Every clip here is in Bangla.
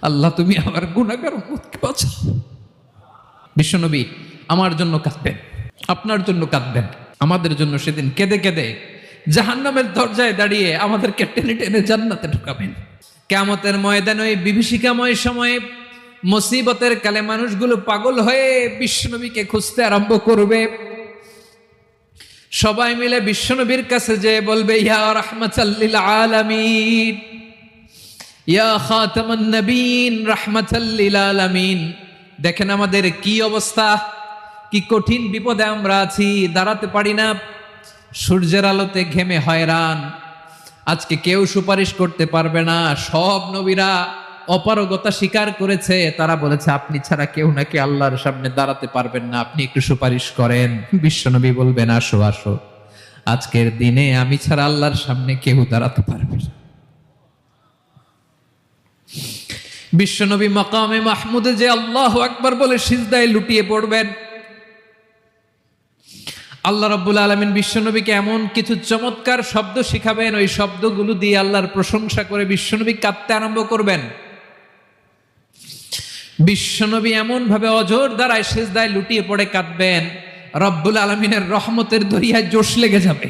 আল্লাহ তুমি আমার গুনাহগার উম্মতকে বাঁচাও। বিশ্বনবী আমার জন্য কাঁদবেন, আপনার জন্য কাঁদবেন, আমাদের জন্য সেদিন কেঁদে কেঁদে জাহান্নামের দরজায় দাঁড়িয়ে আমাদেরকে টেনে টেনে জান্নাতে ঢুকাবেন। কিয়ামতের ময়দানে ওই বিভীষিকাময় সময়ে মুসিবতের কালে মানুষগুলো পাগল হয়ে বিশ্বনবীকে খুঁজতে আরম্ভ করবে। সবাই মিলে বিশ্বনবীর কাছে যে বলবে, ইয়া রাহমাতাল লিল আলামিন, ইয়া খাতামান নবীন, রাহমাতাল লিল আলামিন। দেখেন আমাদের কি অবস্থা, কি কঠিন বিপদে আমরা আছি, দাঁড়াতে পারি না, সূর্যের আলোতে ঘেমে হয়রান। আজকে কেউ সুপারিশ করতে পারবে না। সব নবীরা অপারগতা স্বীকার করেছে, তারা বলেছে আপনি ছাড়া কেউ নাকি আল্লাহর সামনে দাঁড়াতে পারবেন না, আপনি একটু সুপারিশ করেন। বিশ্বনবী বলবেন, আসো আসো, আজকের দিনে আমি ছাড়া আল্লাহর সামনে কেউ দাঁড়াতে পারবে না। বিশ্বনবী মাকামে মাহমুদে যে আল্লাহু আকবার বলে সিজদায় লুটিয়ে পড়বেন। আল্লাহ রাব্বুল আলামিন বিশ্বনবীকে এমন কিছু চমৎকার শব্দ শিখাবেন, ওই শব্দগুলো দিয়ে আল্লাহর প্রশংসা করে বিশ্বনবী কাঁদতে আরম্ভ করবেন। বিশ্বনবী এমন ভাবে অজর দ্বারায় সিজদায় লুটিয়ে পড়ে কাঁদবেন, রব্বুল আলামিনের রহমতের দরিয়ায় জোশ লেগে যাবে।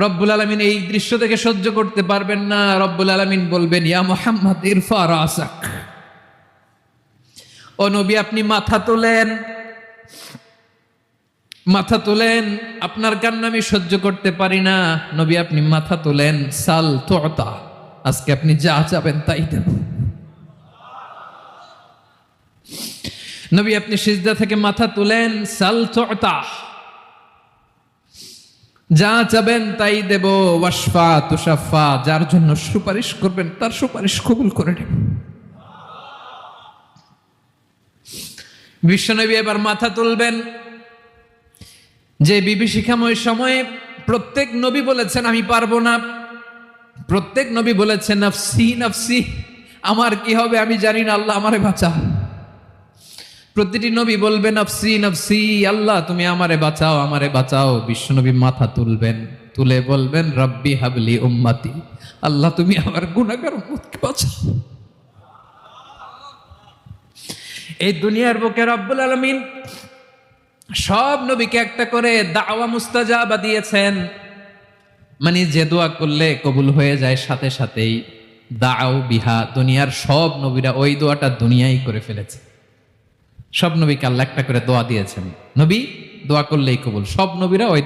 রব্বুল আলামিন এই দৃশ্য থেকে সহ্য করতে পারবেন না। রব্বুল আলামিন বলবেন, ইয়া মুহাম্মদ ইরফা রাসাক, ও নবী আপনি মাথা তোলেন, মাথা তোলেন, আপনার কান্না আমি সহ্য করতে পারি না। নবী আপনি মাথা তোলেন, সাল তুতা, আজকে আপনি যা চাবেন তাই দেব। নবী আপনি সিজদা থেকে মাথা তুলেন, সাল তুতা, যা চাবেন তাই দেব। ওয়াশফা তুশাফা, যার জন্য সুপারিশ করবেন তার সুপারিশ কবুল করে নেব। বিশ্বনবী এবার মাথা তুলবেন। যে বিভীষিকাময় সময়ে প্রত্যেক নবী বলেছেন আমি পারবো না, প্রত্যেক নবী বলেছেন নফসি নফসি, আমার কি হবে আমি জানি না, আল্লাহ আমারে বাঁচাও। প্রতিটি নবী বলবেন নফসি নফসি, আল্লাহ তুমি আমারে বাঁচাও, আমারে বাঁচাও। বিশ্বনবী মাথা তুলবেন, তুলে বলবেন রব্বি হাবলি উম্মতি, আল্লাহ তুমি আমার গুনাহগার উম্মতকে বাঁচাও। এই দুনিয়ার বুকে রব্বুল আলামিন সব নবীকে একটা করে দাওয়া মুস্তাজাবা দিয়েছেন, মানে যে দোয়া করলে কবুল হয়ে যায় সাথে সাথেই। দাও বিহা, দুনিয়ার সব নবীরা ওই দোয়াটা দুনিয়ায় করে ফেলেছে। সব নবীকে আল্লাহ একটা করে দোয়া দিয়েছেন, নবী দোয়া করলেই কবুল। সব নবীরা ওই